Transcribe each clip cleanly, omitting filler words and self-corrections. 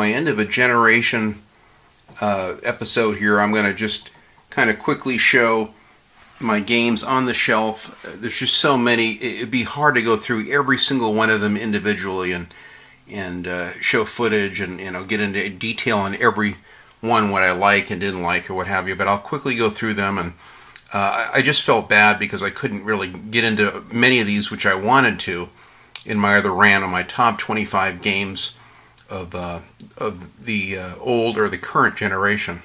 my end of a generation episode here, I'm going to just kind of quickly show my games on the shelf. There's just so many. It'd be hard to go through every single one of them individually and show footage and get into detail on every one, what I like and didn't like or what have you. But I'll quickly go through them, and I just felt bad because I couldn't really get into many of these, which I wanted to, in my other rant on my top 25 games of the old or the current generation.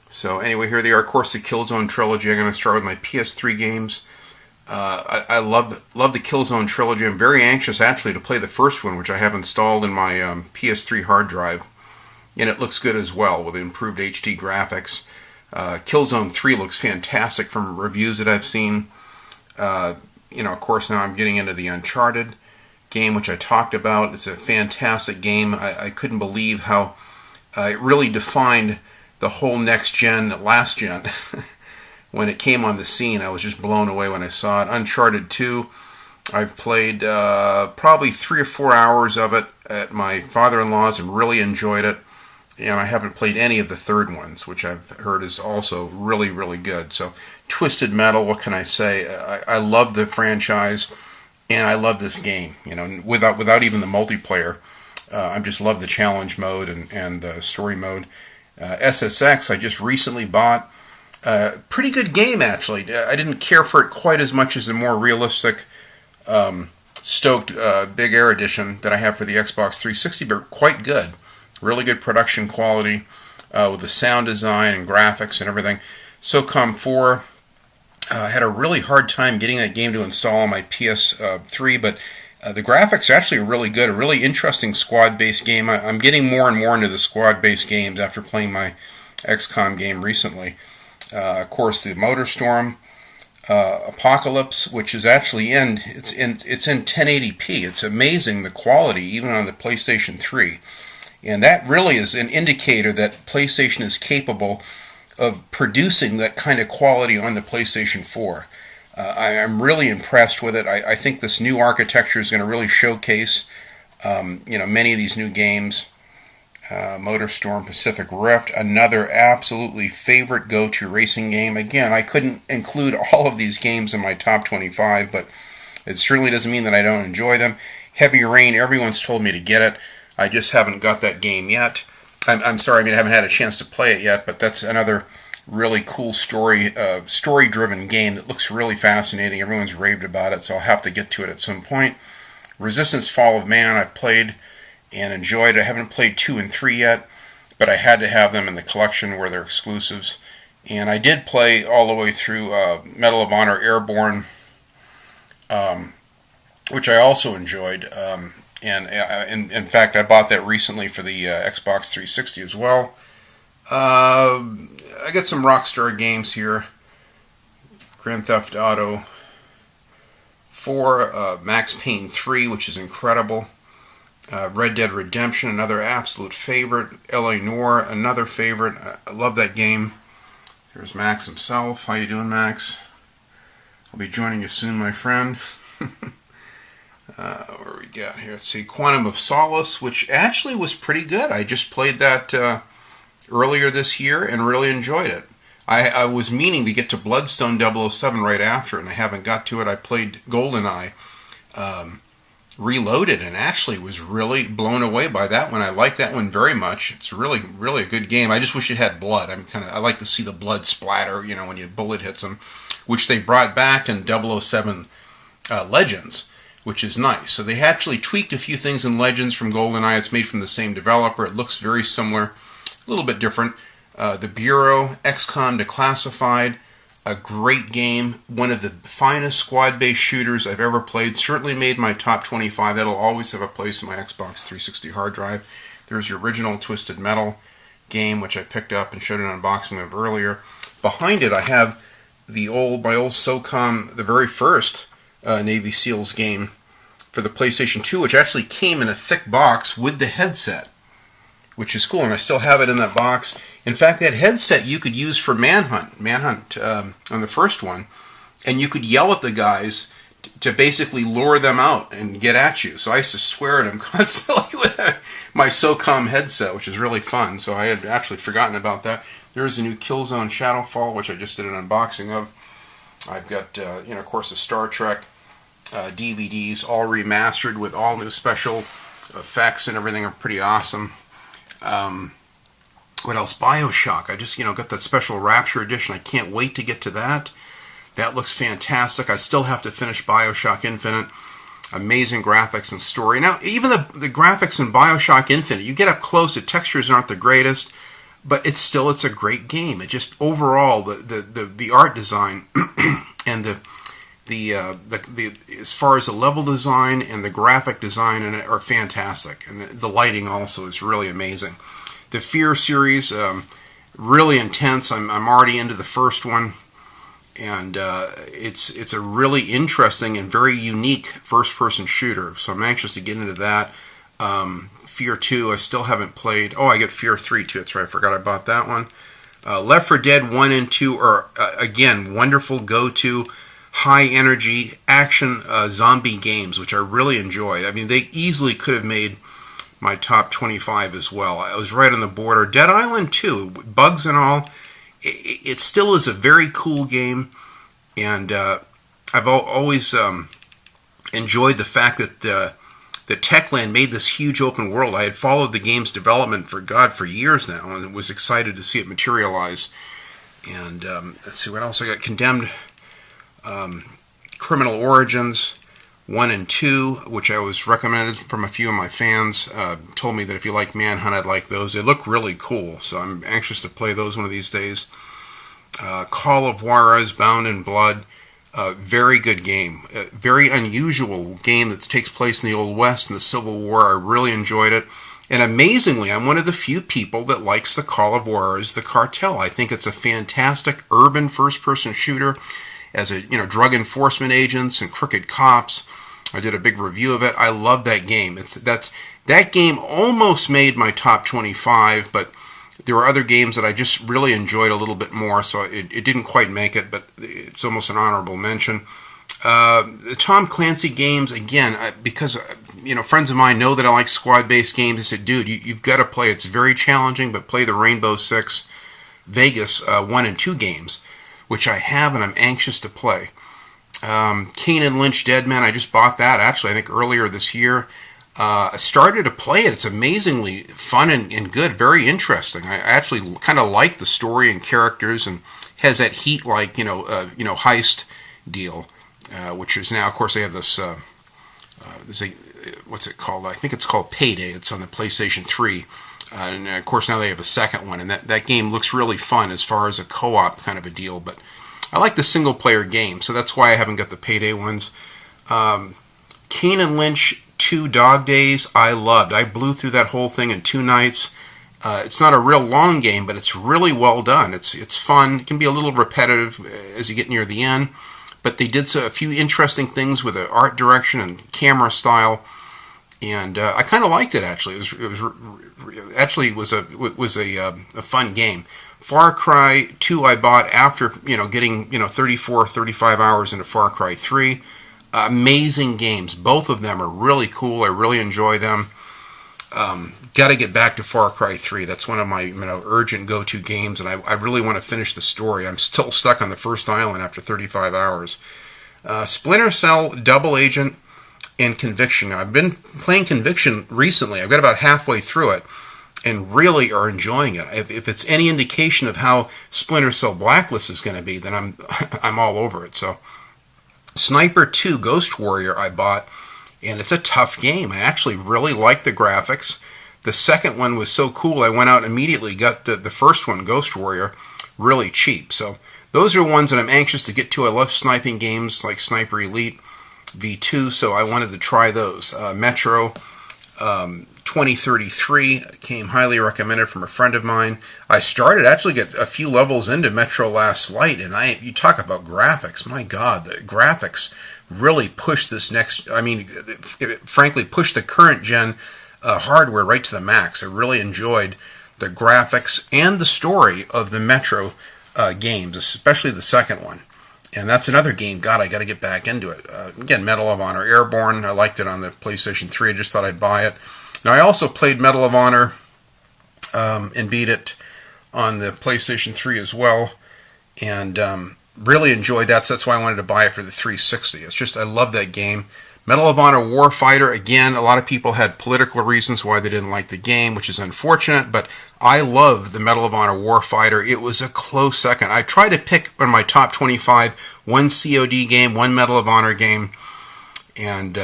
So anyway, here they are. Of course, the Killzone trilogy. I'm going to start with my PS3 games. I love the Killzone trilogy. I'm very anxious actually to play the first one, which I have installed in my PS3 hard drive, and it looks good as well with improved HD graphics. Killzone 3 looks fantastic from reviews that I've seen. Of course, now I'm getting into the Uncharted game, which I talked about. It's a fantastic game. I couldn't believe how it really defined the whole last gen, when it came on the scene. I was just blown away when I saw it. Uncharted 2, I've played probably 3 or 4 hours of it at my father-in-law's and really enjoyed it. And I haven't played any of the third ones, which I've heard is also really, really good. So, Twisted Metal, what can I say? I love the franchise, and I love this game. Without even the multiplayer, I just love the challenge mode and the story mode. SSX, I just recently bought. Pretty good game, actually. I didn't care for it quite as much as the more realistic Stoked Big Air Edition that I have for the Xbox 360, but quite good. Really good production quality with the sound design and graphics and everything. SOCOM 4, had a really hard time getting that game to install on my PS3, but the graphics are actually really good. A really interesting squad-based game. I'm getting more and more into the squad-based games after playing my XCOM game recently. Of course, the MotorStorm Apocalypse, which is actually in 1080p. It's amazing the quality, even on the PlayStation 3. And that really is an indicator that PlayStation is capable of producing that kind of quality on the PlayStation 4. I'm really impressed with it. I think this new architecture is going to really showcase, many of these new games. MotorStorm Pacific Rift, another absolutely favorite go-to racing game. Again, I couldn't include all of these games in my top 25, but it certainly doesn't mean that I don't enjoy them. Heavy Rain, everyone's told me to get it. I just haven't got that game yet. I'm sorry, I haven't had a chance to play it yet, but that's another really cool story-driven game that looks really fascinating. Everyone's raved about it, so I'll have to get to it at some point. Resistance Fall of Man, I've played and enjoyed. I haven't played 2 and 3 yet, but I had to have them in the collection where they're exclusives. And I did play all the way through Medal of Honor Airborne, which I also enjoyed. And in fact, I bought that recently for the Xbox 360 as well. I got some Rockstar games here. Grand Theft Auto 4, Max Payne 3, which is incredible. Red Dead Redemption, another absolute favorite. L.A. Noire, another favorite. I love that game. Here's Max himself. How you doing, Max? I'll be joining you soon, my friend. Where we got here? Let's see. Quantum of Solace, which actually was pretty good. I just played that earlier this year and really enjoyed it. I was meaning to get to Bloodstone 007 right after, and I haven't got to it. I played GoldenEye Reloaded and actually was really blown away by that one. I like that one very much. It's really, really a good game. I just wish it had blood. I like to see the blood splatter, when your bullet hits them, which they brought back in 007 Legends, which is nice. So they actually tweaked a few things in Legends from GoldenEye. It's made from the same developer. It looks very similar, a little bit different. The Bureau, XCOM Declassified, a great game. One of the finest squad-based shooters I've ever played. Certainly made my top 25. That'll always have a place in my Xbox 360 hard drive. There's the original Twisted Metal game, which I picked up and showed an unboxing of earlier. Behind it, I have my old SOCOM, the very first Navy SEALs game for the PlayStation 2, which actually came in a thick box with the headset, which is cool, and I still have it in that box. In fact, that headset you could use for Manhunt on the first one, and you could yell at the guys to basically lure them out and get at you. So I used to swear at them constantly with my SOCOM headset, which is really fun. So I had actually forgotten about that. There's a new Killzone Shadowfall, which I just did an unboxing of. I've got, of course, the Star Trek DVDs, all remastered with all new special effects and everything are pretty awesome. What else? BioShock. I just, got that special Rapture edition. I can't wait to get to that. That looks fantastic. I still have to finish BioShock Infinite. Amazing graphics and story. Now, even the graphics in BioShock Infinite, you get up close, the textures aren't the greatest, but it's a great game. It just, overall, the art design and the as far as the level design and the graphic design in it are fantastic. And the lighting also is really amazing. The Fear series, really intense. I'm already into the first one. And it's a really interesting and very unique first-person shooter. So I'm anxious to get into that. Fear 2, I still haven't played. Oh, I get Fear 3 too. That's right. I forgot I bought that one. Left 4 Dead 1 and 2 are, again, wonderful go-to, high-energy action zombie games, which I really enjoy. I mean, they easily could have made my top 25 as well. I was right on the border. Dead Island 2, bugs and all. It still is a very cool game, and I've always enjoyed the fact that Techland made this huge open world. I had followed the game's development for years now, and was excited to see it materialize. And let's see what else I got. Condemned, Criminal Origins 1 and 2, which I was recommended from a few of my fans. Told me that if you like Manhunt, I'd like those. They look really cool, so I'm anxious to play those one of these days. Call of Juarez, Bound in Blood, very good game. Very unusual game that takes place in the Old West in the Civil War. I really enjoyed it. And amazingly, I'm one of the few people that likes the Call of Juarez, the cartel. I think it's a fantastic urban first-person shooter as drug enforcement agents and crooked cops. I did a big review of it. I love that game. That game almost made my top 25, but there were other games that I just really enjoyed a little bit more, so it didn't quite make it, but it's almost an honorable mention. The Tom Clancy games, again, because friends of mine know that I like squad-based games. They said, dude, you've got to play. It's very challenging, but play the Rainbow Six Vegas 1 and 2 games, which I have and I'm anxious to play. Kane and Lynch Dead Man, I just bought that, actually, I think earlier this year. I started to play it. It's amazingly fun and good, very interesting. I actually kind of like the story and characters, and has that Heat-like, heist deal, which is now, of course, they have this, what's it called? I think it's called Payday. It's on the PlayStation 3. And of course now they have a second one, and that game looks really fun as far as a co-op kind of a deal, but I like the single player game, so that's why I haven't got the Payday ones. Kane and Lynch 2 Dog Days, I loved. I blew through that whole thing in 2 nights. It's not a real long game, but it's really well done. It's fun. It can be a little repetitive as you get near the end, but they did a few interesting things with the art direction and camera style, and I kind of liked it, actually. It was a fun game. Far Cry 2 I bought after getting 35 hours into Far Cry 3. Amazing games. Both of them are really cool. I really enjoy them. Got to get back to Far Cry 3. That's one of my urgent go-to games, and I really want to finish the story. I'm still stuck on the first island after 35 hours. Splinter Cell, Double Agent, and Conviction. I've been playing Conviction recently. I've got about halfway through it, and really are enjoying it. If it's any indication of how Splinter Cell Blacklist is going to be, then I'm all over it. So, Sniper 2 Ghost Warrior I bought, and it's a tough game. I actually really like the graphics. The second one was so cool, I went out and immediately got the first one, Ghost Warrior, really cheap. So those are ones that I'm anxious to get to. I love sniping games like Sniper Elite V2, so I wanted to try those. Metro 2033 came highly recommended from a friend of mine. I started actually get a few levels into Metro Last Light, and you talk about graphics. My God, the graphics really pushed this frankly pushed the current gen hardware right to the max. I really enjoyed the graphics and the story of the Metro games, especially the second one. And that's another game. God, I got to get back into it. Again, Medal of Honor Airborne. I liked it on the PlayStation 3. I just thought I'd buy it. Now, I also played Medal of Honor and beat it on the PlayStation 3 as well. And really enjoyed that. So that's why I wanted to buy it for the 360. It's just, I love that game. Medal of Honor Warfighter, again, a lot of people had political reasons why they didn't like the game, which is unfortunate, but I love the Medal of Honor Warfighter. It was a close second. I tried to pick in my top 25 one COD game, one Medal of Honor game, and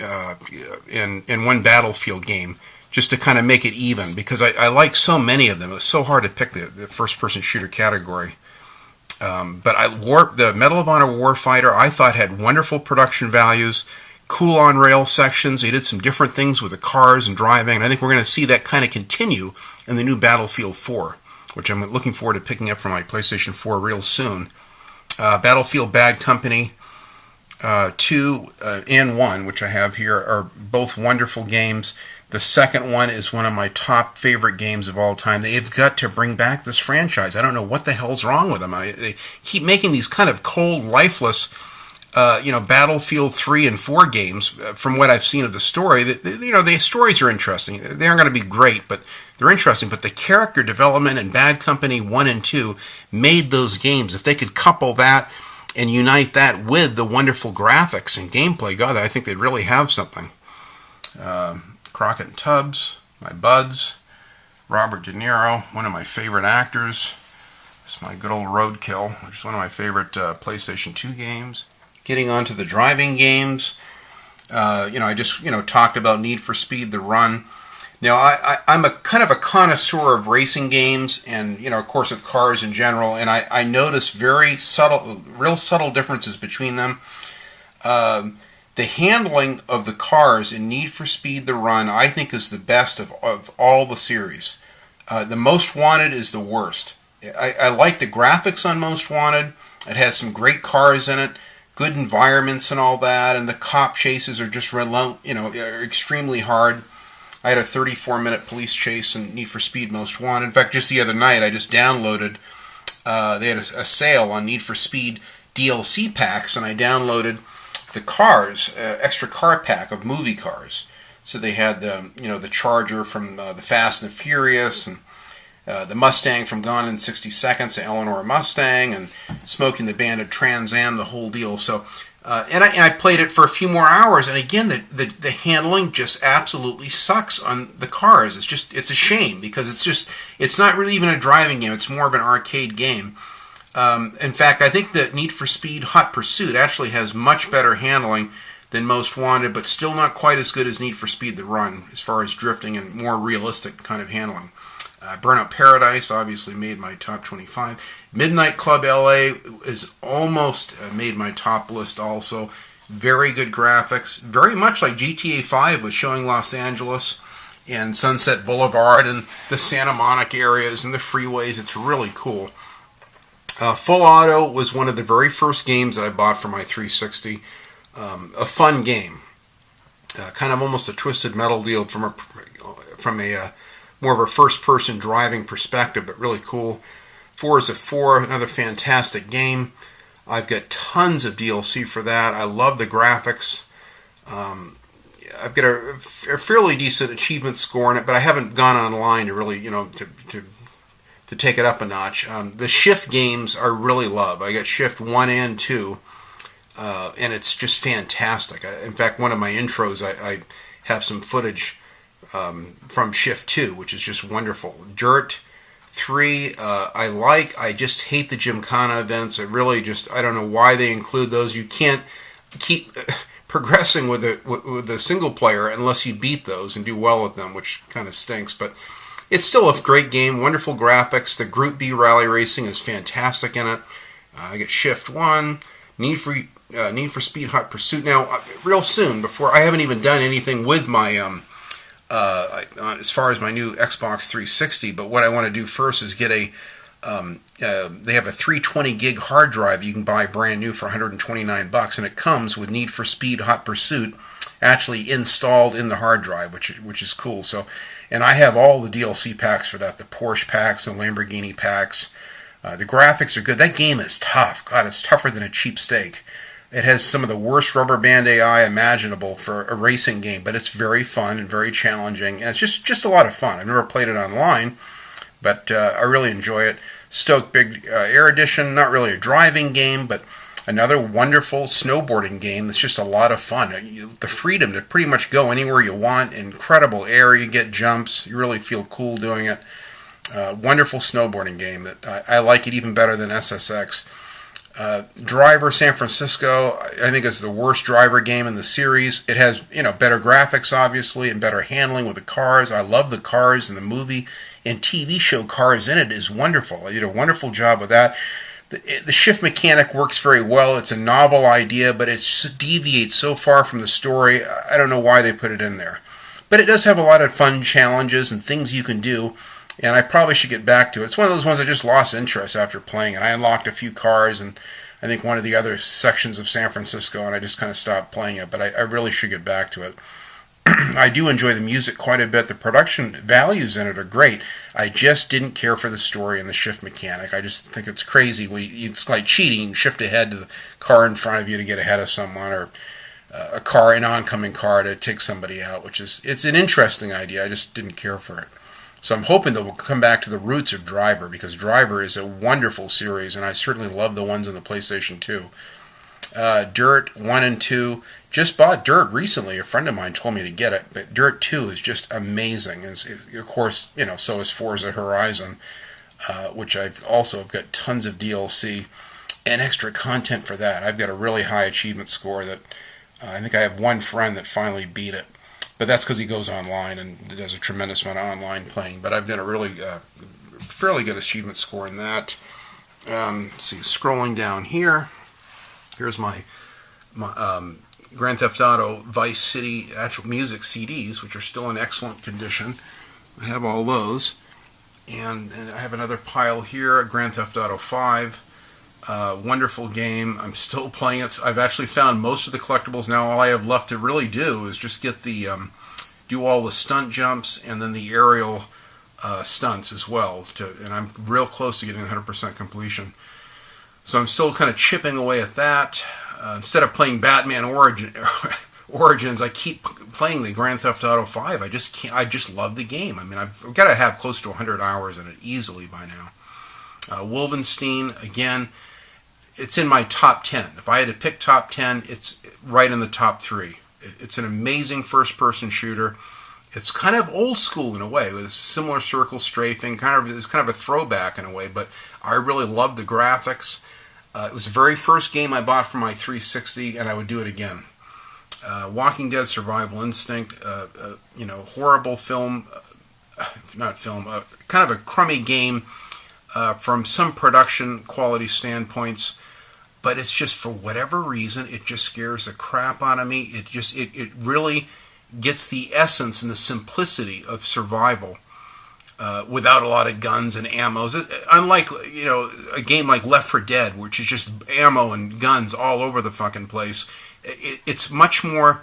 one Battlefield game, just to kind of make it even, because I like so many of them. It was so hard to pick the first-person shooter category. But the Medal of Honor Warfighter, I thought, had wonderful production values, cool on-rail sections. They did some different things with the cars and driving. And I think we're going to see that kind of continue in the new Battlefield 4, which I'm looking forward to picking up for my PlayStation 4 real soon. Battlefield Bad Company 2 and 1, which I have here, are both wonderful games. The second one is one of my top favorite games of all time. They've got to bring back this franchise. I don't know what the hell's wrong with them. They keep making these kind of cold, lifeless, Battlefield 3 and 4 games. From what I've seen of the story, the stories are interesting. They aren't going to be great, but they're interesting. But the character development in Bad Company 1 and 2 made those games. If they could couple that and unite that with the wonderful graphics and gameplay, God, I think they'd really have something. Crockett and Tubbs, my buds, Robert De Niro, one of my favorite actors. It's my good old Roadkill, which is one of my favorite PlayStation 2 games. Getting on to the driving games, I just talked about Need for Speed: The Run. Now, I'm a kind of a connoisseur of racing games and, of course, of cars in general, and I notice very real subtle differences between them. The handling of the cars in Need for Speed: The Run, I think, is the best of all the series. The Most Wanted is the worst. I like the graphics on Most Wanted. It has some great cars in it, good environments and all that, and the cop chases are just are extremely hard. I had a 34-minute police chase in Need for Speed Most Wanted. In fact, just the other night, I just downloaded, they had a sale on Need for Speed DLC packs, and I downloaded the Cars, extra car pack of movie cars. So they had the Charger from the Fast and the Furious, and the Mustang from Gone in 60 Seconds, the Eleanor Mustang, and Smoking the Bandit Trans Am, the whole deal. So, and I played it for a few more hours, and again, the handling just absolutely sucks on the cars. It's a shame, because it's not really even a driving game. It's more of an arcade game. In fact, I think that Need for Speed Hot Pursuit actually has much better handling than Most Wanted, but still not quite as good as Need for Speed: The Run as far as drifting and more realistic kind of handling. Burnout Paradise obviously made my top 25. Midnight Club LA is almost made my top list also. Very good graphics, very much like GTA 5 was showing Los Angeles and Sunset Boulevard and the Santa Monica areas and the freeways. It's really cool. Full Auto was one of the very first games that I bought for my 360. A fun game, kind of almost a Twisted Metal deal from a more of a first-person driving perspective, but really cool. Forza 4, another fantastic game. I've got tons of DLC for that. I love the graphics. I've got a fairly decent achievement score in it, but I haven't gone online to really, to take it up a notch. The Shift games I really love. I got Shift 1 and 2, and it's just fantastic. In fact, one of my intros, I have some footage from Shift 2, which is just wonderful. Dirt 3, I just hate the Gymkhana events. I don't know why they include those. You can't keep progressing with the single player unless you beat those and do well with them, which kind of stinks, but it's still a great game, wonderful graphics. The Group B rally racing is fantastic in it. I get Shift 1, Need for Speed Hot Pursuit. Now, real soon, before I haven't even done anything with my as far as my new Xbox 360, but what I want to do first is get they have a 320 gig hard drive you can buy brand new for $129, and it comes with Need for Speed Hot Pursuit actually installed in the hard drive, which is cool. So, and I have all the DLC packs for that, the Porsche packs, the Lamborghini packs, The graphics are good. That game is tough. God, it's tougher than a cheap steak. It has some of the worst rubber band AI imaginable for a racing game, but it's very fun and very challenging, and it's just a lot of fun. I've never played it online, but I really enjoy it. Stoke Big Air Edition, not really a driving game, but another wonderful snowboarding game that's just a lot of fun. The freedom to pretty much go anywhere you want, incredible air, you get jumps, you really feel cool doing it. Wonderful snowboarding game that I like it even better than SSX. Driver San Francisco, I think it's the worst driver game in the series. It has, better graphics obviously and better handling with the cars. I love the cars in the movie and TV show Cars in it is wonderful. I did a wonderful job with that. The shift mechanic works very well. It's a novel idea, but it deviates so far from the story. I don't know why they put it in there. But it does have a lot of fun challenges and things you can do. And I probably should get back to it. It's one of those ones I just lost interest after playing it. I unlocked a few cars and I think one of the other sections of San Francisco, and I just kind of stopped playing it. But I really should get back to it. I do enjoy the music quite a bit. The production values in it are great. I just didn't care for the story and the shift mechanic. I just think it's crazy. It's like cheating. You shift ahead to the car in front of you to get ahead of someone, or an oncoming car to take somebody out, it's an interesting idea. I just didn't care for it. So I'm hoping that we'll come back to the roots of Driver, because Driver is a wonderful series, and I certainly love the ones on the PlayStation 2. Dirt 1 and 2. Just bought Dirt recently. A friend of mine told me to get it, but Dirt 2 is just amazing. And of course, so is Forza Horizon, which I've got tons of DLC and extra content for that. I've got a really high achievement score that I think I have one friend that finally beat it. But that's because he goes online and does a tremendous amount of online playing. But I've done a really fairly good achievement score in that. Let's see, scrolling down here, here's my Grand Theft Auto Vice City actual music CDs, which are still in excellent condition. I have all those. And I have another pile here, Grand Theft Auto 5. Wonderful game. I'm still playing it. I've actually found most of the collectibles now. All I have left to really do is just get do all the stunt jumps and then the aerial stunts as well. And I'm real close to getting 100% completion. So I'm still kind of chipping away at that. Instead of playing Batman Origins, I keep playing the Grand Theft Auto 5. I just love the game. I mean, I've got to have close to 100 hours in it easily by now. Wolfenstein, again, it's in my top 10. If I had to pick top 10, it's right in the top 3. It's an amazing first-person shooter. It's kind of old school in a way, with similar circle strafing. It's kind of a throwback in a way, but I really love the graphics. It was the very first game I bought for my 360, and I would do it again. Walking Dead Survival Instinct, horrible film, kind of a crummy game from some production quality standpoints, but it's just, for whatever reason, it just scares the crap out of me. It really gets the essence and the simplicity of survival without a lot of guns and ammo. Unlike, a game like Left 4 Dead, which is just ammo and guns all over the fucking place, it's much more,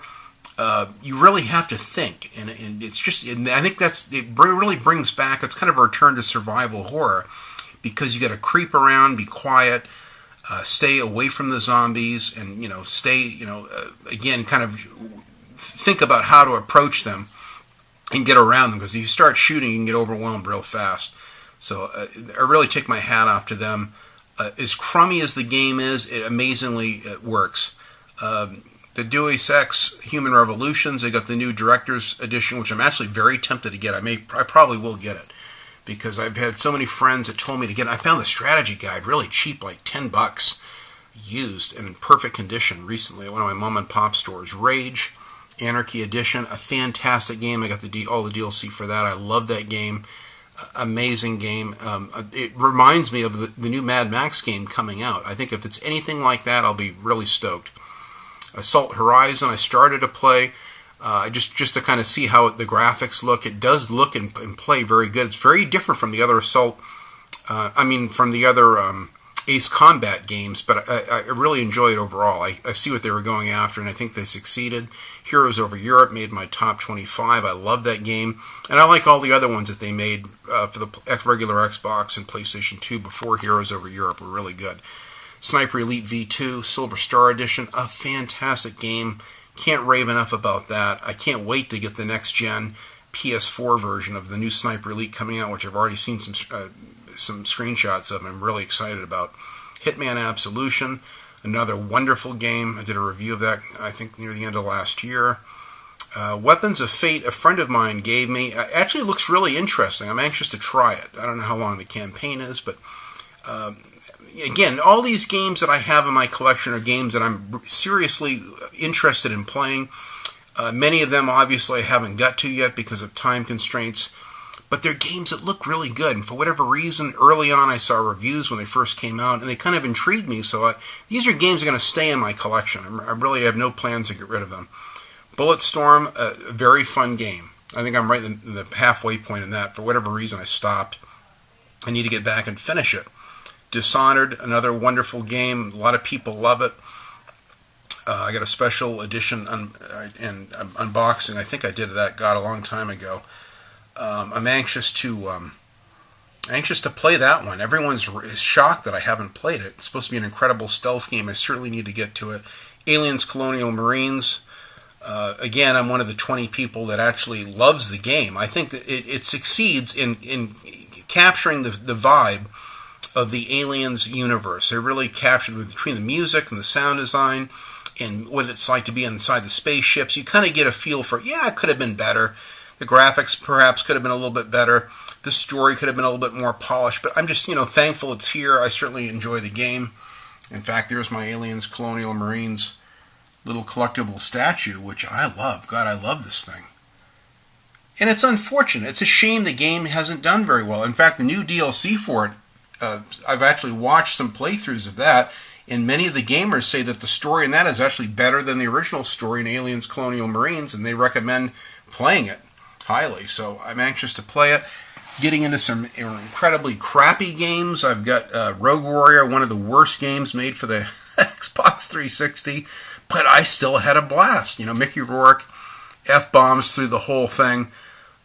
you really have to think, and it's just, and I think really brings back, it's kind of a return to survival horror, because you got to creep around, be quiet, stay away from the zombies, and stay, again, kind of think about how to approach them and get around them, because if you start shooting, you can get overwhelmed real fast. So I really take my hat off to them. As crummy as the game is, it amazingly works. The Deus Ex Human Revolutions, they got the new Director's Edition, which I'm actually very tempted to get. I probably will get it, because I've had so many friends that told me to get it. I found the strategy guide really cheap, like $10 used and in perfect condition recently at one of my mom and pop stores. Rage Anarchy Edition, a fantastic game. I got all the DLC for that. I love that game. Amazing game. It reminds me of the new Mad Max game coming out. I think if it's anything like that, I'll be really stoked. Assault Horizon, I started to play just to kind of see how the graphics look. It does look and play very good. It's very different from the other Assault. From the other Ace Combat games, but I really enjoy it overall. I see what they were going after, and I think they succeeded. Heroes Over Europe made my top 25. I love that game, and I like all the other ones that they made for the regular Xbox and PlayStation 2 before Heroes Over Europe were really good. Sniper Elite V2, Silver Star Edition, a fantastic game. Can't rave enough about that. I can't wait to get the next-gen PS4 version of the new Sniper Elite coming out, which I've already seen some screenshots of. I'm really excited about. Hitman Absolution, another wonderful game. I did a review of that, I think, near the end of last year. Weapons of Fate, a friend of mine gave me. Actually, it looks really interesting. I'm anxious to try it. I don't know how long the campaign is, but again, all these games that I have in my collection are games that I'm seriously interested in playing. Many of them, obviously, I haven't got to yet because of time constraints. But they're games that look really good. And for whatever reason, early on I saw reviews when they first came out, and they kind of intrigued me. So these are games that are going to stay in my collection. I really have no plans to get rid of them. Bulletstorm, a very fun game. I think I'm right in the halfway point in that. For whatever reason, I stopped. I need to get back and finish it. Dishonored, another wonderful game. A lot of people love it. I got a special edition and unboxing. I think I did that, God, a long time ago. I'm anxious to play that one. Everyone's shocked that I haven't played it. It's supposed to be an incredible stealth game. I certainly need to get to it. Aliens Colonial Marines. Again, I'm one of the 20 people that actually loves the game. I think that it succeeds in capturing the vibe of the Aliens universe. They really captured between the music and the sound design and what it's like to be inside the spaceships. You kind of get a feel for, yeah, it could have been better. The graphics perhaps could have been a little bit better. The story could have been a little bit more polished. But I'm just, thankful it's here. I certainly enjoy the game. In fact, there's my Aliens Colonial Marines little collectible statue, which I love. God, I love this thing. And it's unfortunate. It's a shame the game hasn't done very well. In fact, the new DLC for it, I've actually watched some playthroughs of that, and many of the gamers say that the story in that is actually better than the original story in Aliens Colonial Marines, and they recommend playing it highly. So I'm anxious to play it. Getting into some incredibly crappy games. I've got Rogue Warrior, one of the worst games made for the Xbox 360, but I still had a blast. Mickey Rourke F-bombs through the whole thing.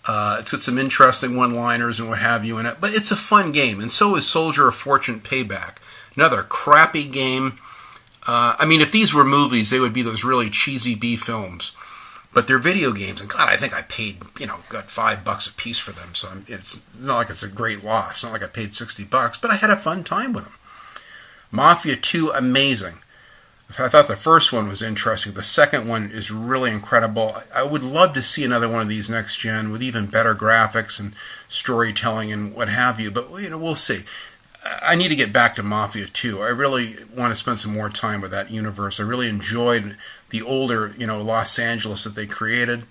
It's got some interesting one-liners and what have you in it, but it's a fun game, and so is Soldier of Fortune Payback. Another crappy game. If these were movies, they would be those really cheesy B films. But they're video games, and God, I think I paid, got $5 a piece for them, so it's not like it's a great loss. It's not like I paid $60, but I had a fun time with them. Mafia 2, amazing. I thought the first one was interesting. The second one is really incredible. I would love to see another one of these next gen with even better graphics and storytelling and what have you, but we'll see. I need to get back to Mafia 2. I really want to spend some more time with that universe. I really enjoyed the older, Los Angeles that they created.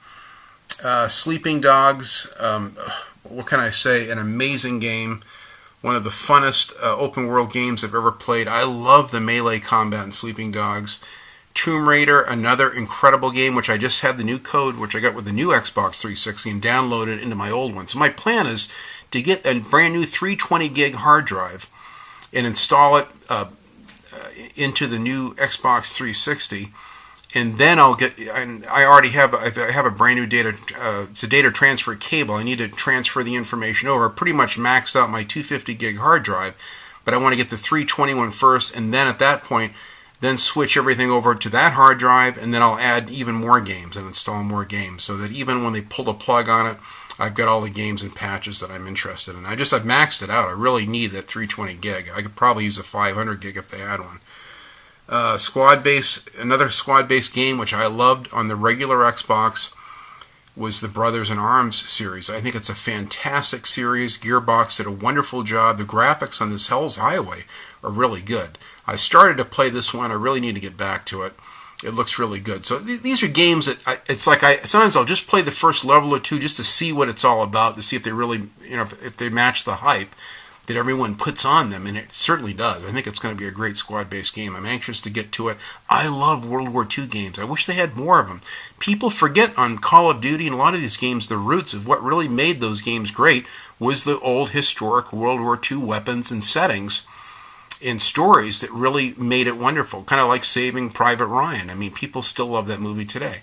Sleeping Dogs, what can I say? An amazing game. One of the funnest open world games I've ever played. I love the melee combat in Sleeping Dogs. Tomb Raider, another incredible game, which I just had the new code, which I got with the new Xbox 360 and downloaded into my old one. So my plan is to get a brand new 320 gig hard drive and install it into the new Xbox 360, and then I'll get. And I have a brand new data. It's a data transfer cable. I need to transfer the information over. I pretty much maxed out my 250 gig hard drive, but I want to get the 320 one first, and then at that point, then switch everything over to that hard drive, and then I'll add even more games and install more games, so that even when they pull the plug on it, I've got all the games and patches that I'm interested in. I've maxed it out. I really need that 320 gig. I could probably use a 500 gig if they had one. Squad Base, another squad-based game which I loved on the regular Xbox was the Brothers in Arms series. I think it's a fantastic series. Gearbox did a wonderful job. The graphics on this Hell's Highway are really good. I started to play this one. I really need to get back to it. It looks really good. So these are games that it's like sometimes I'll just play the first level or two just to see what it's all about, to see if they really, if they match the hype that everyone puts on them, and it certainly does. I think it's going to be a great squad-based game. I'm anxious to get to it. I love World War II games. I wish they had more of them. People forget on Call of Duty and a lot of these games, the roots of what really made those games great was the old historic World War II weapons and settings. in stories that really made it wonderful. Kind of like Saving Private Ryan. I mean, people still love that movie today.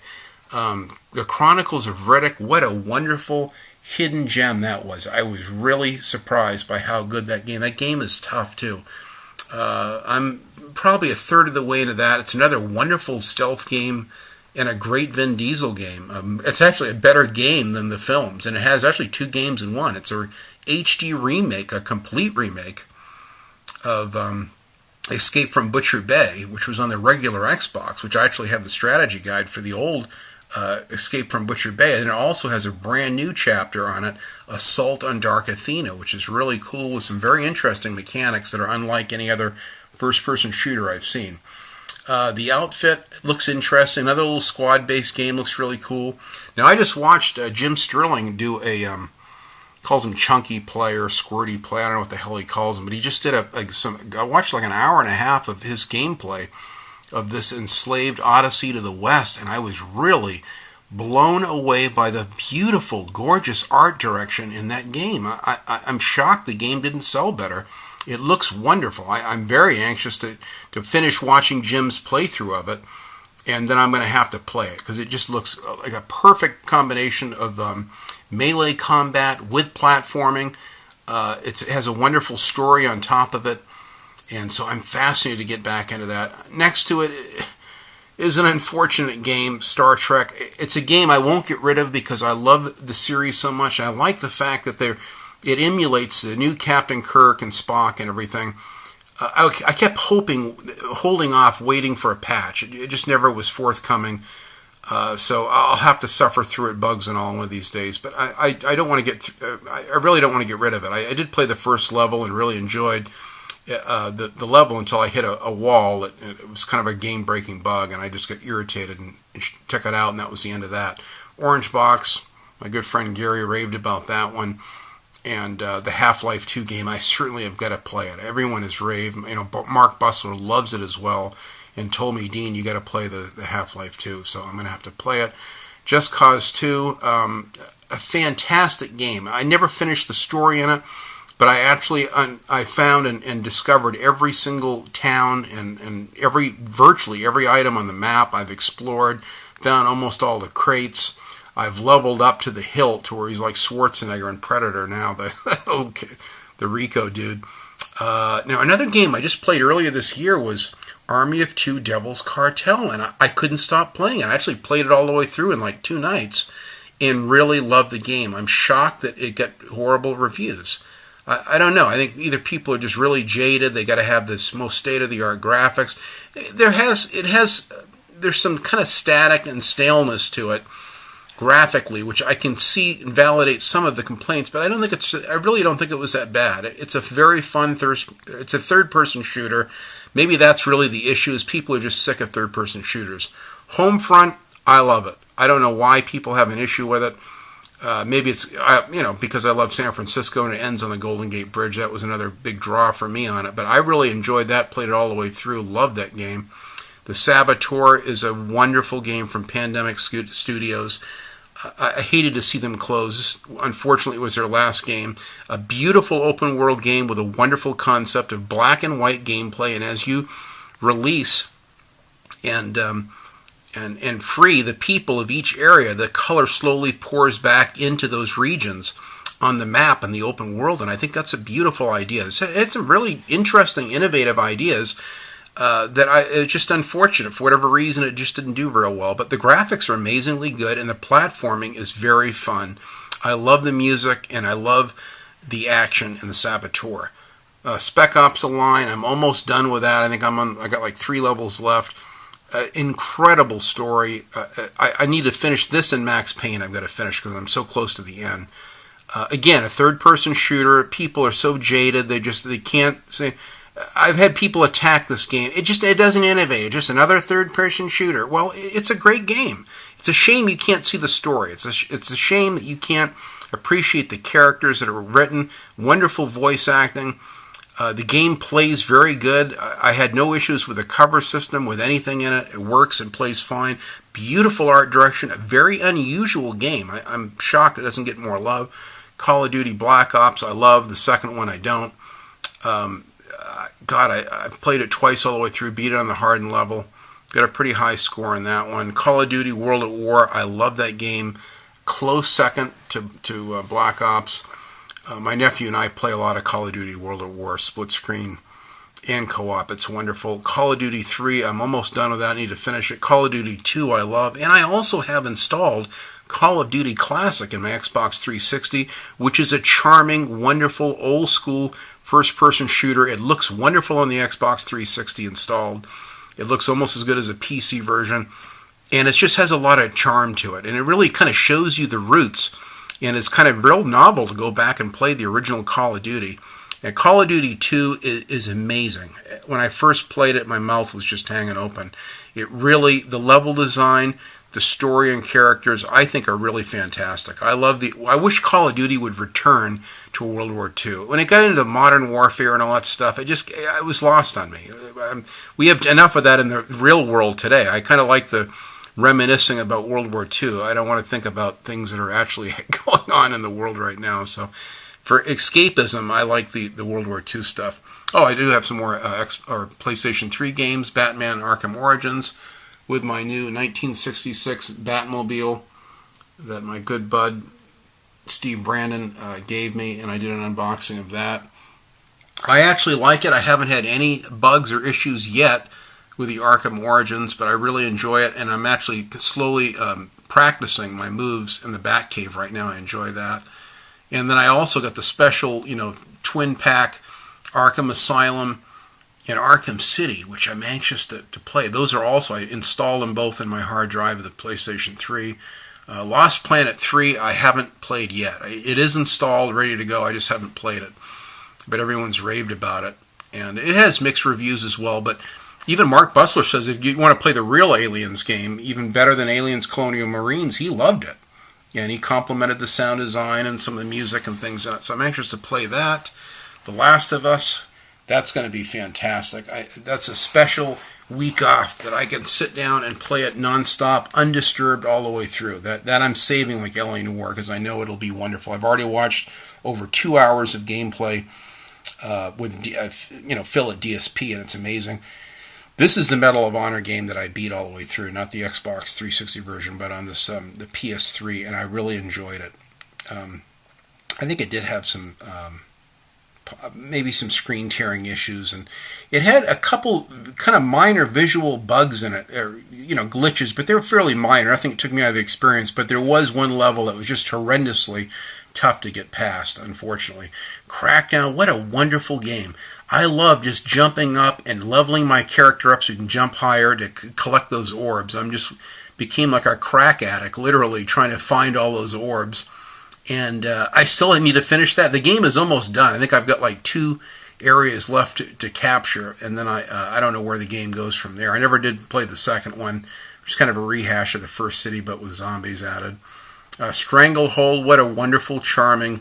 The Chronicles of Riddick, what a wonderful hidden gem that was. I was really surprised by how good that game. That game is tough too. I'm probably a third of the way into that. It's another wonderful stealth game and a great Vin Diesel game. It's actually a better game than the films, and it has actually 2 games in one. It's a HD remake, a complete remake of Escape from Butcher Bay, which was on the regular Xbox, which I actually have the strategy guide for the old Escape from Butcher Bay, and it also has a brand new chapter on it, Assault on Dark Athena, which is really cool with some very interesting mechanics that are unlike any other first-person shooter I've seen. The outfit looks interesting. Another little squad-based game looks really cool. Now, I just watched Jim Sterling do a, calls him Chunky Play or Squirty Play, I don't know what the hell he calls him, but he just did I watched like an hour and a half of his gameplay of this Enslaved Odyssey to the West, and I was really blown away by the beautiful, gorgeous art direction in that game. I'm shocked the game didn't sell better. It looks wonderful. I'm very anxious to finish watching Jim's playthrough of it, and then I'm going to have to play it, because it just looks like a perfect combination of melee combat with platforming. It has a wonderful story on top of it, and so I'm fascinated to get back into that. Next to it is an unfortunate game, Star Trek. It's a game I won't get rid of because I love the series so much. I like the fact that it emulates the new Captain Kirk and Spock and everything. I kept holding off, waiting for a patch. It just never was forthcoming. So I'll have to suffer through it, bugs and all, one of these days. But I don't want to I really don't want to get rid of it. I did play the first level and really enjoyed the level until I hit a wall. It was kind of a game-breaking bug, and I just got irritated and took it out, and that was the end of that. Orange Box, my good friend Gary raved about that one. And the Half-Life 2 game, I certainly have got to play it. Everyone has raved. Mark Bussler loves it as well, and told me, Dean, you got to play the Half-Life 2. So I'm going to have to play it. Just Cause 2, a fantastic game. I never finished the story in it, but I found and discovered every single town and virtually every item on the map. I've explored, found almost all the crates. I've leveled up to the hilt to where he's like Schwarzenegger in Predator now, the Rico dude. Now, another game I just played earlier this year was Army of Two Devil's Cartel, and I couldn't stop playing it. I actually played it all the way through in like 2 nights and really loved the game. I'm shocked that it got horrible reviews. I don't know. I think either people are just really jaded. They got to have this most state-of-the-art graphics. There's some kind of static and staleness to it graphically, which I can see and validate some of the complaints, but I really don't think it was that bad. It's a very fun it's a third-person shooter. Maybe that's really the issue, is people are just sick of third-person shooters. Homefront, I love it. I don't know why people have an issue with it. Maybe it's because I love San Francisco and it ends on the Golden Gate Bridge. That was another big draw for me on it, but I really enjoyed that, played it all the way through, loved that game. The Saboteur is a wonderful game from Pandemic Studios. I hated to see them close. Unfortunately, it was their last game. A beautiful open world game with a wonderful concept of black and white gameplay, and as you release and free the people of each area, the color slowly pours back into those regions on the map in the open world, and I think that's a beautiful idea. It's some really interesting, innovative ideas. It's just unfortunate. For whatever reason, it just didn't do very well. But the graphics are amazingly good, and the platforming is very fun. I love the music, and I love the action in the Saboteur. Spec Ops: The Line, I'm almost done with that. I think I got like 3 levels left. Incredible story. I need to finish this in Max Payne. I've got to finish because I'm so close to the end. Again, a third-person shooter. People are so jaded. They can't say. I've had people attack this game. It doesn't innovate. It's just another third-person shooter. Well, it's a great game. It's a shame you can't see the story. It's a shame that you can't appreciate the characters that are written. Wonderful voice acting. The game plays very good. I had no issues with the cover system, with anything in it. It works and plays fine. Beautiful art direction. A very unusual game. I'm shocked it doesn't get more love. Call of Duty Black Ops, I love. The second one, I don't. God, I've played it twice all the way through, beat it on the hardened level. Got a pretty high score on that one. Call of Duty World at War, I love that game. Close second to Black Ops. My nephew and I play a lot of Call of Duty World at War, split screen and co-op. It's wonderful. Call of Duty 3, I'm almost done with that. I need to finish it. Call of Duty 2, I love. And I also have installed Call of Duty Classic in my Xbox 360, which is a charming, wonderful, old-school first-person shooter. It looks wonderful on the Xbox 360 installed. It looks almost as good as a PC version. And it just has a lot of charm to it. And it really kind of shows you the roots. And it's kind of real novel to go back and play the original Call of Duty. And Call of Duty 2 is amazing. When I first played it, my mouth was just hanging open. It really, the level design, the story and characters, I think are really fantastic. I wish Call of Duty would return to World War II. When it got into modern warfare and all that stuff, it was lost on me. We have enough of that in the real world today. I kind of like the reminiscing about World War II. I don't want to think about things that are actually going on in the world right now. So for escapism, I like the World War II stuff. Oh, I do have some more PlayStation 3 games. Batman Arkham Origins with my new 1966 Batmobile that my good bud Steve Brandon gave me, and I did an unboxing of that. I actually like it. I haven't had any bugs or issues yet with the Arkham Origins, but I really enjoy it, and I'm actually slowly practicing my moves in the Batcave right now. I enjoy that. And then I also got the special, twin pack Arkham Asylum and Arkham City, which I'm anxious to play. Those are also, I installed them both in my hard drive of the PlayStation 3. Lost Planet 3, I haven't played yet. It is installed, ready to go. I just haven't played it. But everyone's raved about it. And it has mixed reviews as well. But even Mark Bussler says if you want to play the real Aliens game, even better than Aliens Colonial Marines, he loved it. And he complimented the sound design and some of the music and things in it. So I'm anxious to play that. The Last of Us, that's going to be fantastic. That's a special week off that I can sit down and play it nonstop, undisturbed all the way through. That I'm saving like L.A. Noire because I know it'll be wonderful. I've already watched over 2 hours of gameplay with Phil at DSP, and it's amazing. This is the Medal of Honor game that I beat all the way through, not the Xbox 360 version, but on this the PS3, and I really enjoyed it. I think it did have some maybe some screen tearing issues, and it had a couple kind of minor visual bugs in it, or glitches, but they were fairly minor. I think it took me out of the experience, but there was one level that was just horrendously tough to get past, unfortunately. Crackdown, what a wonderful game. I love just jumping up and leveling my character up so you can jump higher to collect those orbs. I'm just became like a crack addict, literally trying to find all those orbs. And I still need to finish that. The game is almost done. I think I've got like 2 areas left to capture, and then I don't know where the game goes from there. I never did play the second one, which is kind of a rehash of the first city, but with zombies added. Stranglehold, what a wonderful, charming,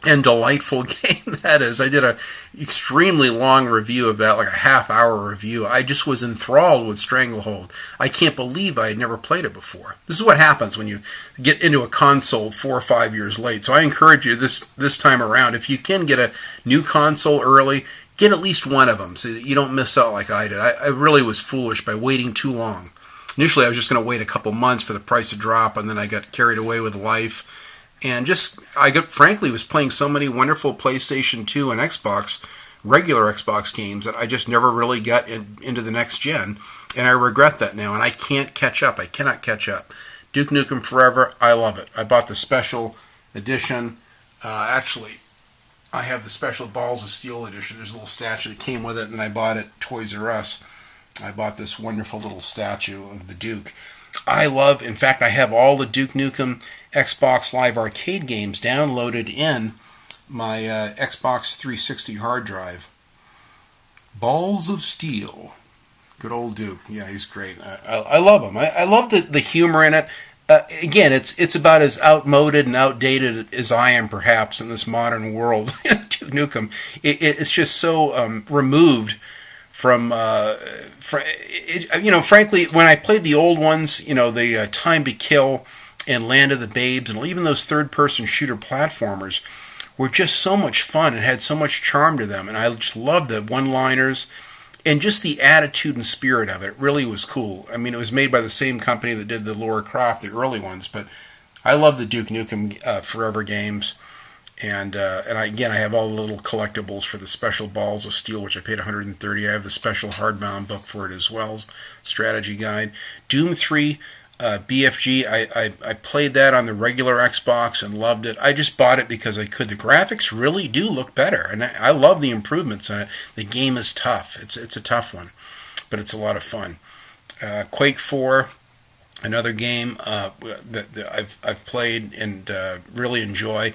and delightful game that is. I did an extremely long review of that, like a half-hour review. I just was enthralled with Stranglehold. I can't believe I had never played it before. This is what happens when you get into a console 4 or 5 years late. So I encourage you this time around, if you can get a new console early, get at least one of them so that you don't miss out like I did. I really was foolish by waiting too long. Initially, I was just going to wait a couple months for the price to drop, and then I got carried away with life. And frankly, was playing so many wonderful PlayStation 2 and regular Xbox games that I just never really got into the next gen. And I regret that now, and I can't catch up. I cannot catch up. Duke Nukem Forever, I love it. I bought the special edition. Actually, I have the special Balls of Steel edition. There's a little statue that came with it, and I bought it at Toys R Us. I bought this wonderful little statue of the Duke. In fact, I have all the Duke Nukem Xbox Live Arcade games downloaded in my Xbox 360 hard drive. Balls of Steel. Good old Duke. Yeah, he's great. I love him. I love the humor in it. Again, it's about as outmoded and outdated as I am, perhaps, in this modern world. Duke Nukem. It's just so removed from, frankly, when I played the old ones, the Time to Kill and Land of the Babes, and even those third-person shooter platformers were just so much fun and had so much charm to them. And I just loved the one-liners and just the attitude and spirit of it. It really was cool. I mean, it was made by the same company that did the Lara Croft, the early ones, but I love the Duke Nukem Forever games. And again, I have all the little collectibles for the special Balls of Steel, which I paid $130. I have the special hardbound book for it as well, strategy guide. Doom 3 BFG, I played that on the regular Xbox and loved it. I just bought it because I could. The graphics really do look better, and I love the improvements on it. The game is tough. It's a tough one, but it's a lot of fun. Quake 4, another game that I've played and really enjoy.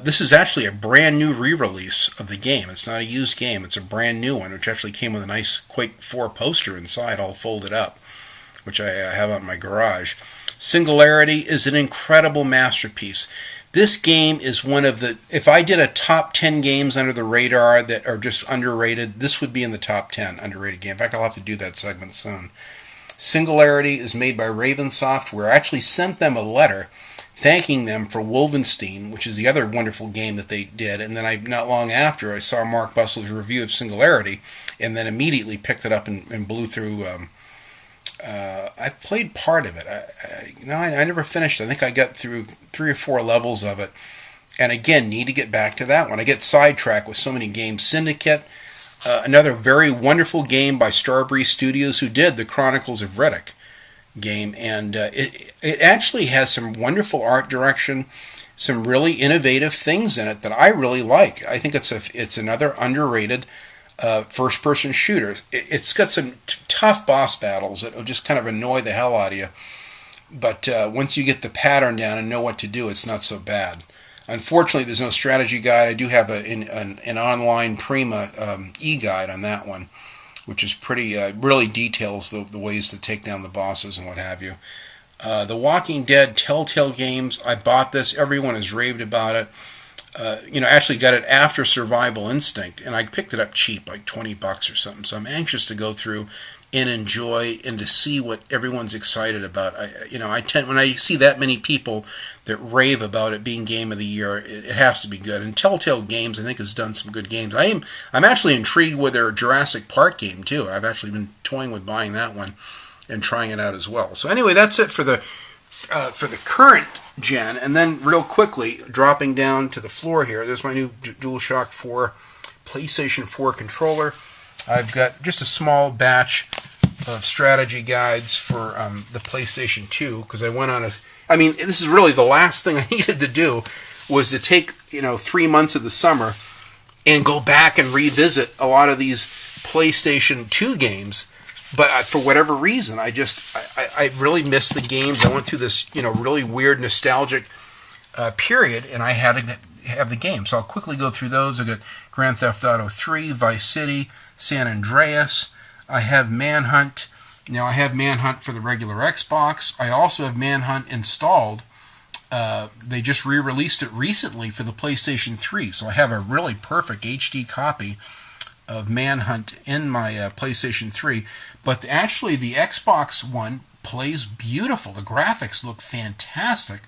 This is actually a brand new re-release of the game. It's not a used game. It's a brand new one, which actually came with a nice Quake 4 poster inside, all folded up, which I have out in my garage. Singularity is an incredible masterpiece. This game is one of the... If I did a top 10 games under the radar that are just underrated, this would be in the top 10 underrated game. In fact, I'll have to do that segment soon. Singularity is made by Raven Software. I actually sent them a letter thanking them for Wolfenstein, which is the other wonderful game that they did. And then not long after, I saw Mark Bussel's review of Singularity, and then immediately picked it up and blew through... I played part of it. I never finished. I think I got through 3 or 4 levels of it. And again, need to get back to that one. I get sidetracked with so many games. Syndicate, another very wonderful game by Starbreeze Studios, who did the Chronicles of Riddick game. And it actually has some wonderful art direction, some really innovative things in it that I really like. I think it's another underrated first-person shooter. It's got some tough boss battles that will just kind of annoy the hell out of you. But once you get the pattern down and know what to do, it's not so bad. Unfortunately, there's no strategy guide. I do have an online Prima e-guide on that one, which is pretty, really details the ways to take down the bosses and what have you. The Walking Dead Telltale games, I bought this. Everyone has raved about it. Actually got it after Survival Instinct, and I picked it up cheap, like $20 or something. So I'm anxious to go through and enjoy and to see what everyone's excited about. When I see that many people that rave about it being Game of the Year, it has to be good. And Telltale Games, I think, has done some good games. I'm actually intrigued with their Jurassic Park game too. I've actually been toying with buying that one and trying it out as well. So anyway, that's it for the current gen. And then real quickly, dropping down to the floor here, there's my new DualShock 4 PlayStation 4 controller. I've got just a small batch of strategy guides for the PlayStation 2, because I went on this is really the last thing I needed to do, was to take 3 months of the summer and go back and revisit a lot of these PlayStation 2 games. But for whatever reason, I really missed the games. I went through this really weird nostalgic period, and I had to have the game. So I'll quickly go through those. I got Grand Theft Auto 3, Vice City, San Andreas. I have Manhunt. Now I have Manhunt for the regular Xbox. I also have Manhunt installed. They just re-released it recently for the PlayStation 3, so I have a really perfect HD copy of Manhunt in my PlayStation 3. But actually, the Xbox One plays beautiful. The graphics look fantastic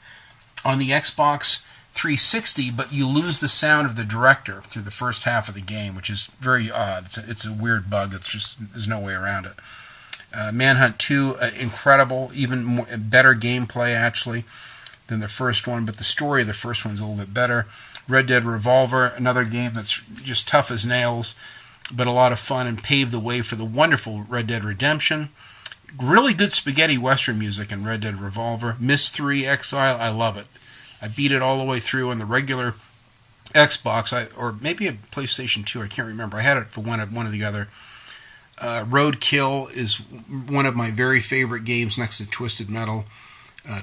on the Xbox 360, but you lose the sound of the director through the first half of the game, which is very odd. It's a weird bug. There's no way around it. Manhunt 2, incredible, even better gameplay actually than the first one, but the story of the first one's a little bit better. Red Dead Revolver, another game that's just tough as nails, but a lot of fun, and paved the way for the wonderful Red Dead Redemption. Really good spaghetti western music in Red Dead Revolver. Myst 3 Exile, I love it. I beat it all the way through on the regular Xbox, or maybe a PlayStation 2, I can't remember. I had it for one or the other. Roadkill is one of my very favorite games next to Twisted Metal.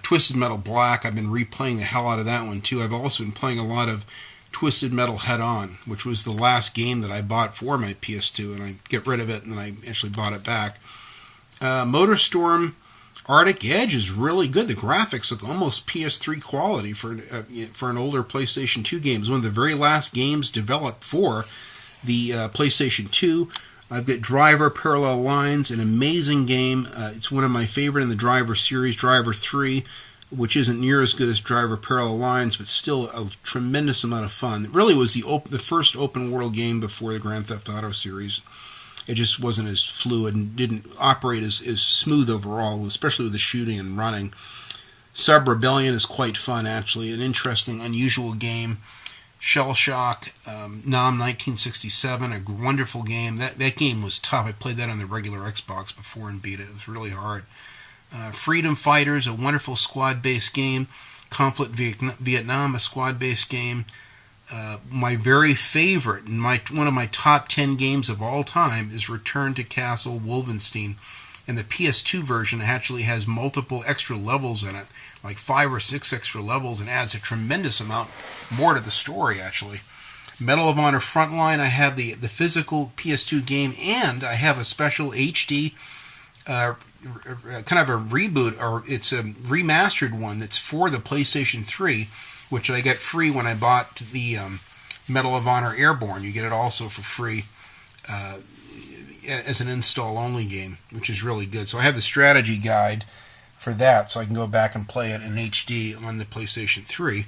Twisted Metal Black, I've been replaying the hell out of that one too. I've also been playing a lot of Twisted Metal Head On, which was the last game that I bought for my PS2, and I get rid of it, and then I actually bought it back. Motorstorm Arctic Edge is really good. The graphics look almost PS3 quality for an older PlayStation 2 game. It's one of the very last games developed for the PlayStation 2. I've got Driver Parallel Lines, an amazing game. It's one of my favorite in the Driver series. Driver 3, which isn't near as good as Driver Parallel Lines, but still a tremendous amount of fun. It really was the first open world game before the Grand Theft Auto series. It just wasn't as fluid and didn't operate as smooth overall, especially with the shooting and running. Sub Rebellion is quite fun, actually. An interesting, unusual game. Shell Shock, Nam 1967, a wonderful game. That game was tough. I played that on the regular Xbox before and beat it. It was really hard. Freedom Fighters, a wonderful squad-based game. Conflict Vietnam, a squad-based game. My very favorite, and one of my top 10 games of all time, is Return to Castle Wolfenstein. And the PS2 version actually has multiple extra levels in it, like 5 or 6 extra levels, and adds a tremendous amount more to the story, actually. Medal of Honor Frontline, I have the physical PS2 game, and I have a special HD, kind of a reboot, or it's a remastered one that's for the PlayStation 3, which I got free when I bought the Medal of Honor Airborne. You get it also for free as an install-only game, which is really good. So I have the strategy guide for that, so I can go back and play it in HD on the PlayStation 3.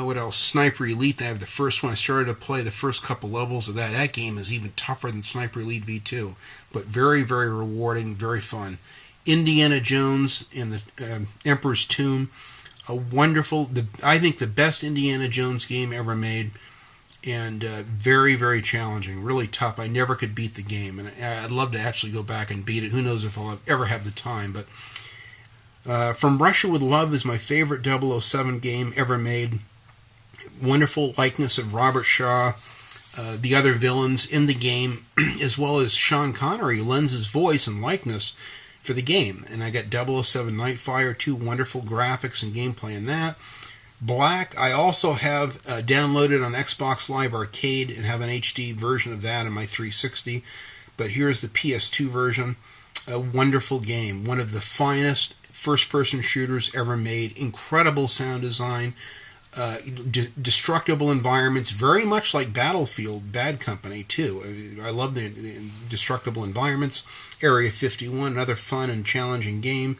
What else? Sniper Elite, I have the first one. I started to play the first couple levels of that. That game is even tougher than Sniper Elite V2, but very, very rewarding, very fun. Indiana Jones and the Emperor's Tomb, a wonderful, I think the best Indiana Jones game ever made, and very, very challenging, really tough. I never could beat the game, and I'd love to actually go back and beat it. Who knows if I'll ever have the time, but From Russia with Love is my favorite 007 game ever made. Wonderful likeness of Robert Shaw, the other villains in the game, as well as Sean Connery lends his voice and likeness for the game. And I got 007 Nightfire, 2 wonderful graphics and gameplay in that. Black, I also have downloaded on Xbox Live Arcade and have an HD version of that on my 360. But here's the PS2 version. A wonderful game. One of the finest first-person shooters ever made. Incredible sound design. Destructible environments. Very much like Battlefield Bad Company, too. I love the destructible environments. Area 51, another fun and challenging game.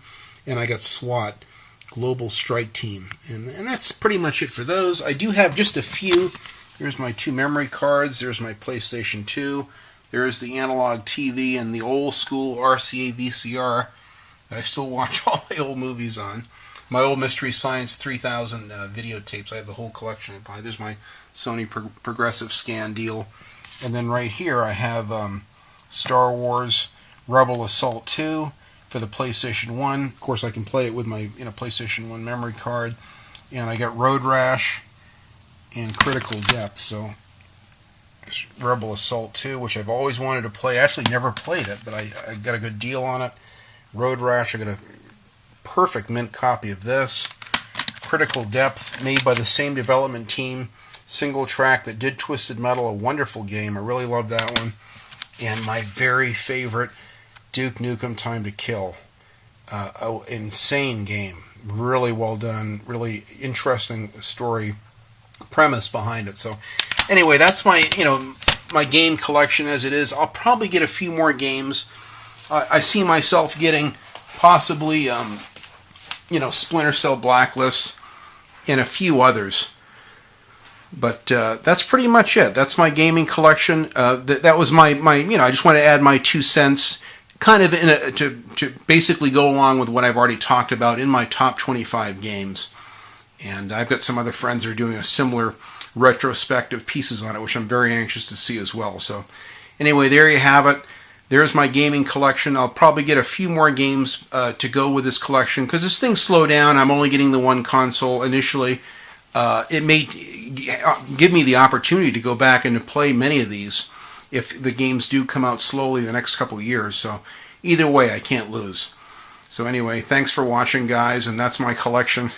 And I got SWAT, Global Strike Team. And that's pretty much it for those. I do have just a few. Here's my 2 memory cards. There's my PlayStation 2. There's the analog TV and the old school RCA VCR. I still watch all my old movies on. My old Mystery Science 3000 videotapes. I have the whole collection. There's my Sony Progressive Scan deal. And then right here I have Star Wars Rebel Assault 2 for the PlayStation 1. Of course, I can play it with my PlayStation 1 memory card. And I got Road Rash and Critical Depth. So Rebel Assault 2, which I've always wanted to play. I actually never played it, but I got a good deal on it. Road Rash, I got a perfect mint copy of this. Critical Depth, made by the same development team, single track that did Twisted Metal, a wonderful game. I really love that one. And my very favorite, Duke Nukem Time to Kill. An insane game. Really well done. Really interesting story premise behind it. So anyway, that's my my game collection as it is. I'll probably get a few more games. I see myself getting possibly Splinter Cell Blacklist and a few others. But that's pretty much it. That's my gaming collection. That was my I just want to add my 2 cents, kind of to basically go along with what I've already talked about in my top 25 games. And I've got some other friends that are doing a similar retrospective pieces on it, which I'm very anxious to see as well. So anyway, there you have it. There's my gaming collection. I'll probably get a few more games to go with this collection, because as things slow down, I'm only getting the one console initially. It may give me the opportunity to go back and to play many of these if the games do come out slowly the next couple of years. So either way, I can't lose. So anyway, thanks for watching, guys, and that's my collection.